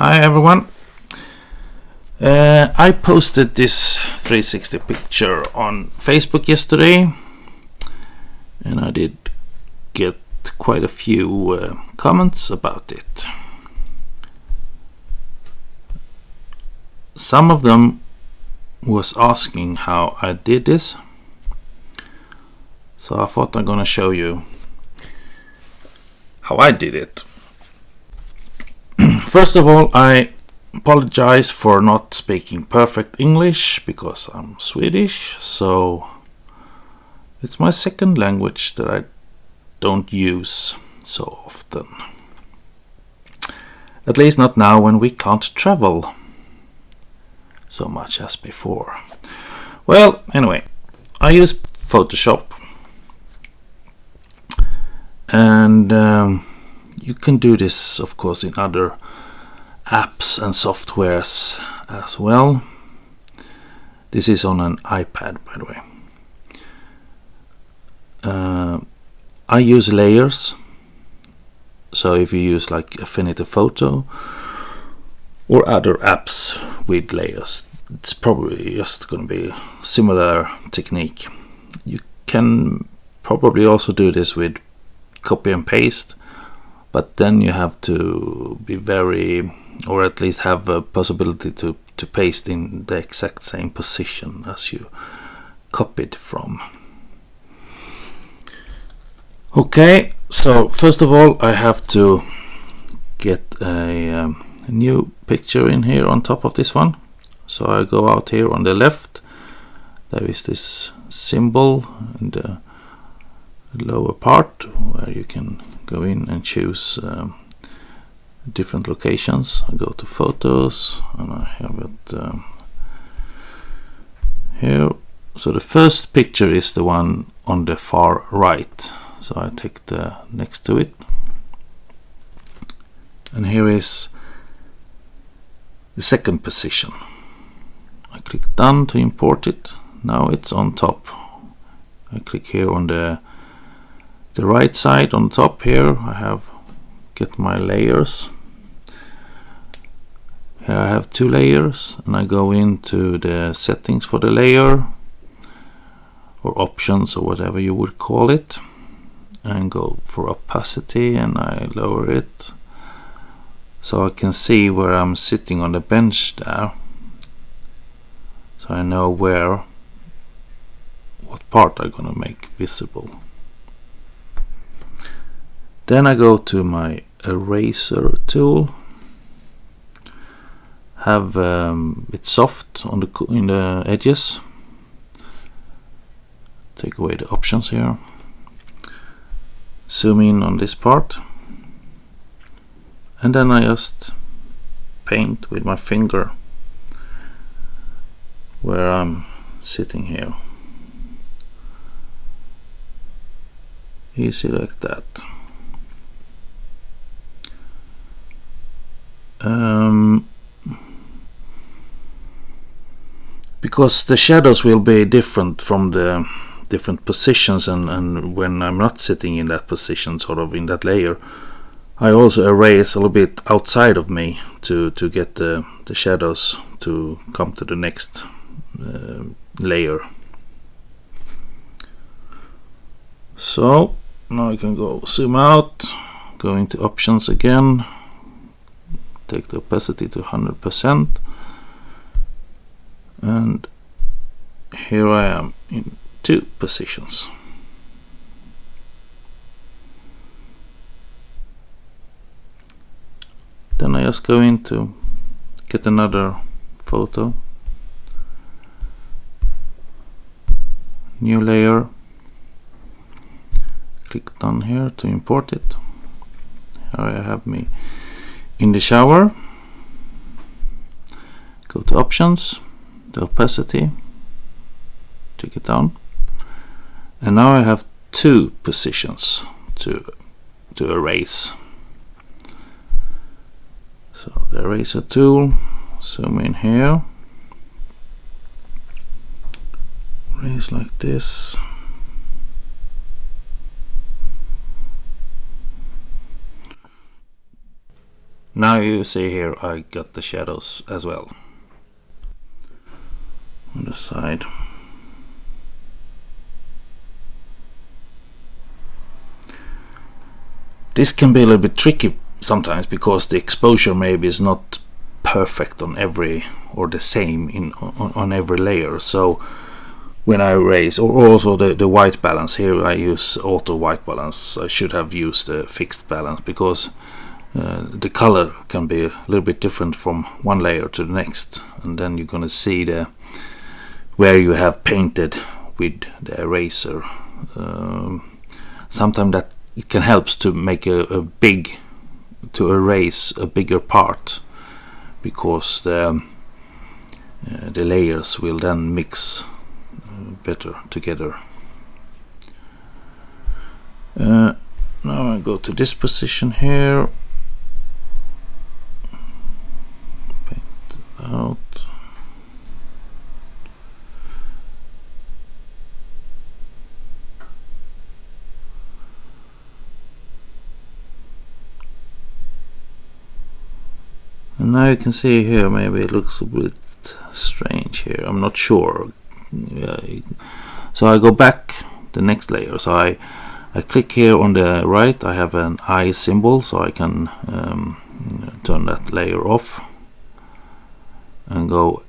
Hi everyone. I posted this 360 picture on Facebook yesterday, and I did get quite a few comments about it. Some of them was asking how I did this, so I thought I'm gonna show you how I did it. First of all, I apologize for not speaking perfect English because I'm Swedish, so it's my second language that I don't use so often. At least not now when we can't travel so much as before. Well, anyway, I use Photoshop, and you can do this of course in other apps and softwares as well. This is on an iPad, by the way. I use layers, so if you use like Affinity Photo or other apps with layers, it's probably just going to be a similar technique. You can probably also do this with copy and paste, but then you have to be very, or at least have a possibility to paste in the exact same position as you copied from. Okay, so first of all I have to get a new picture in here on top of this one. So I go out here on the left. There is this symbol in the lower part where you can go in and choose different locations. I go to photos and I have it here. So the first picture is the one on the far right, so I take the next to it, and here is the second position. I click done to import it. Now it's on top. I click here on the right side on top here. I have get my layers. Here I have two layers, and I go into the settings for the layer, or options, or whatever you would call it, and go for opacity, and I lower it so I can see where I'm sitting on the bench there, so I know what part I'm gonna make visible. Then I go to my eraser tool, have it soft on in the edges, take away the options here, zoom in on this part, and then I just paint with my finger where I'm sitting here, easy like that. Because the shadows will be different from the different positions, and when I'm not sitting in that position, sort of in that layer, I also erase a little bit outside of me to get the shadows to come to the next layer. So now I can go zoom out, go into options again, take the opacity to 100%, and here I am in two positions. Then I just go in to get another photo, new layer, click done here to import it. Here I have me in the shower, go to options, the opacity, take it down, and now I have two positions to erase. So the eraser tool, zoom in here, erase like this, Now you see here I got the shadows as well on the side. This can be a little bit tricky sometimes because the exposure maybe is not perfect on every, or the same on every layer. So when I erase, or also the white balance here, I use auto white balance. I should have used the fixed balance because the color can be a little bit different from one layer to the next, and then you're gonna see the where you have painted with the eraser. Sometimes that it can help to make to erase a bigger part, because the layers will then mix better together. Now I go to this position here, paint it out. And now you can see here, maybe it looks a bit strange here, I'm not sure. So I go back the next layer, so I click here on the right, I have an eye symbol, so I can turn that layer off and go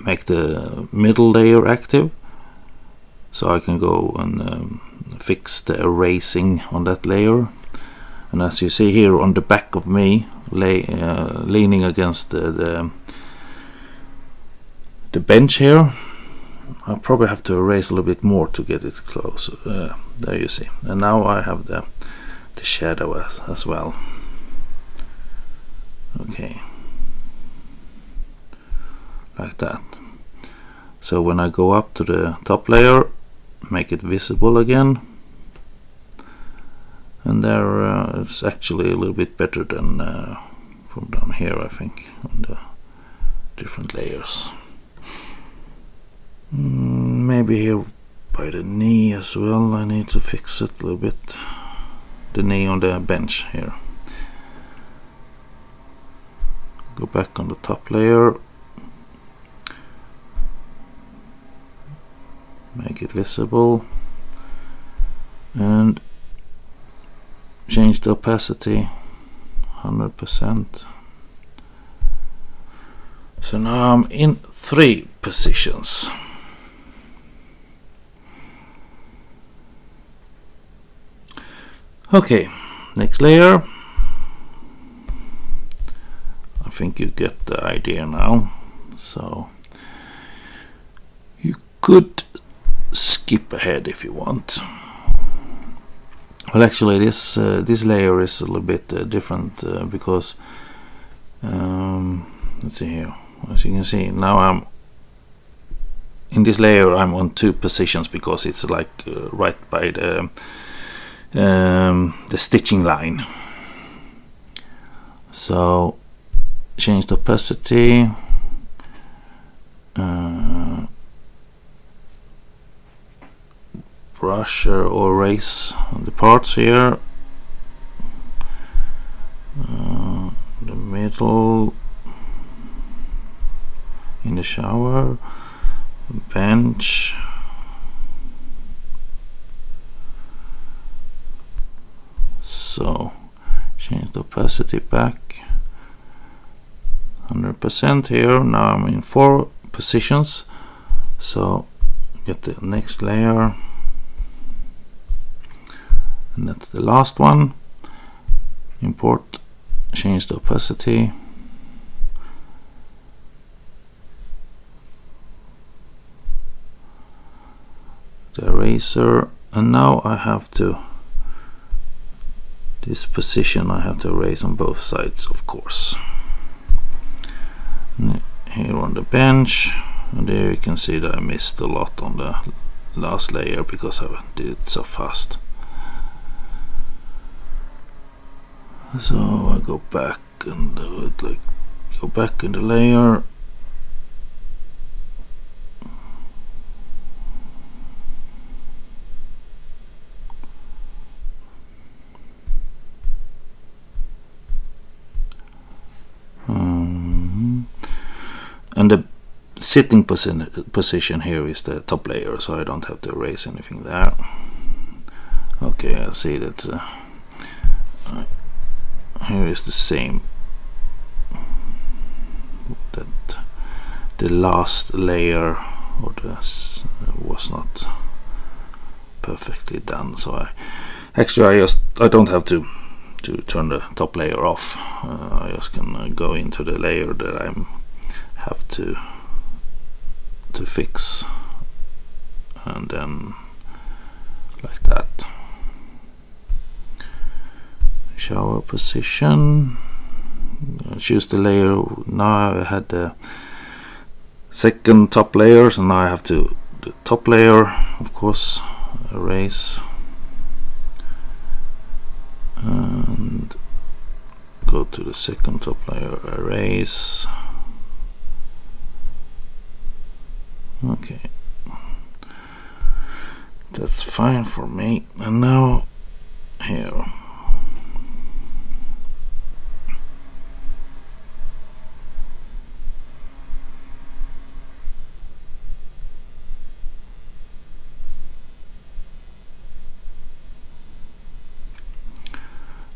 make the middle layer active, so I can go and fix the erasing on that layer. And as you see here on the back of me, leaning against the bench here, I'll probably have to erase a little bit more to get it close. There you see. And now I have the shadow as well. Okay, like that. So when I go up to the top layer, make it visible again, and there it's actually a little bit better than from down here, I think, on the different layers. Maybe here by the knee as well, I need to fix it a little bit, the knee on the bench here. Go back on the top layer, make it visible, and change the opacity 100%. So now I'm in 3 positions. Okay, next layer. I think you get the idea now. So you could skip ahead if you want. Well, actually, this layer is a little bit different because let's see here. As you can see, now I'm in this layer. I'm on 2 positions because it's like right by the stitching line. So change the opacity. Brush or erase the parts here, the middle, in the shower, bench, so change the opacity back 100% here. Now I'm in 4 positions, so get the next layer, and that's the last one. Import, change the opacity, the eraser, and now I have to, this position I have to erase on both sides, of course. And here on the bench, and there you can see that I missed a lot on the last layer because I did it so fast. So I go back and do it like, go back in the layer, And the sitting position here is the top layer, so I don't have to erase anything there. Okay, I see that here is the same, that the last layer or this was not perfectly done, so I don't have to turn the top layer off. I just can go into the layer that I have to fix, and then like that. Shower position, choose the layer. Now I had the second top layer, so now I have to the top layer, of course, erase and go to the second top layer, erase. Okay, that's fine for me. And now here,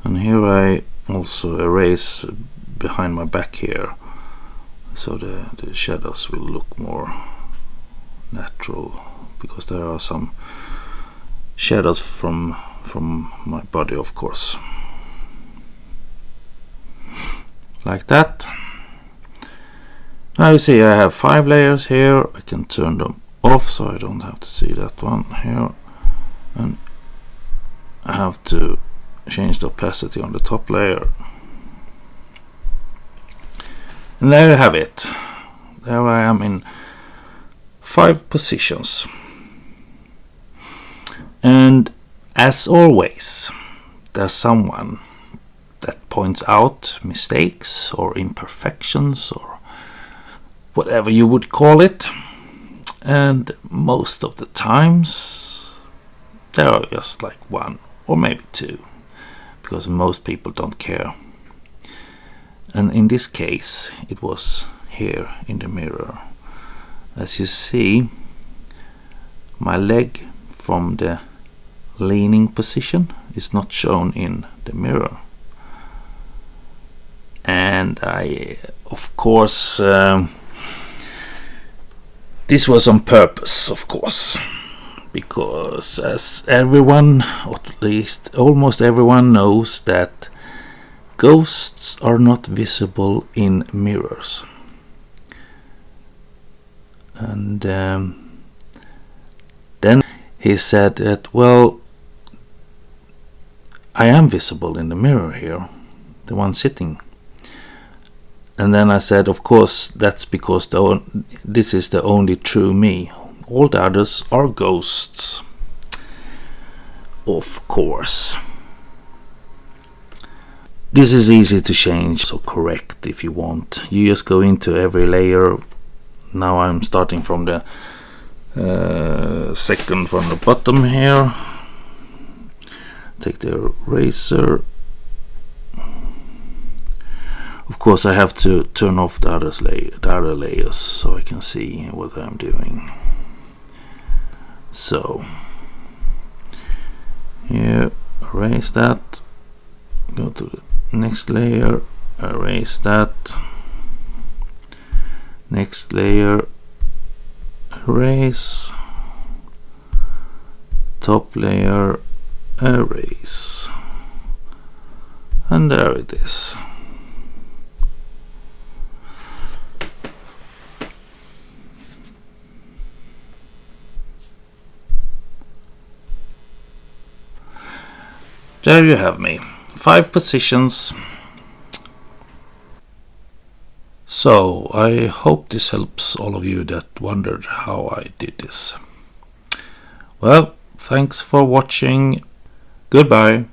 and here I also erase behind my back here, so the shadows will look more natural, because there are some shadows from my body, of course, like that. Now you see I have 5 layers here. I can turn them off so I don't have to see that one here, and I have to change the opacity on the top layer, and there you have it. There I am in 5 positions. And as always, there's someone that points out mistakes or imperfections or whatever you would call it, and most of the times there are just like 1 or maybe 2, because most people don't care. And in this case it was here in the mirror. As you see, my leg from the leaning position is not shown in the mirror, and I, of course, this was on purpose, of course, because as everyone, or at least almost everyone, knows that ghosts are not visible in mirrors. And then he said that, well, I am visible in the mirror here, the one sitting. And then I said, of course, that's because this is the only true me. All the others are ghosts. Of course. This is easy to change, so correct if you want. You just go into every layer. Now I'm starting from the second from the bottom here. Take the eraser. Of course I have to turn off the other layers so I can see what I'm doing. So here, erase that. Go to the next layer, erase that. Next layer, erase. Top layer, erase. And there it is. There you have me. 5 positions. So I hope this helps all of you that wondered how I did this. Well, thanks for watching. Goodbye.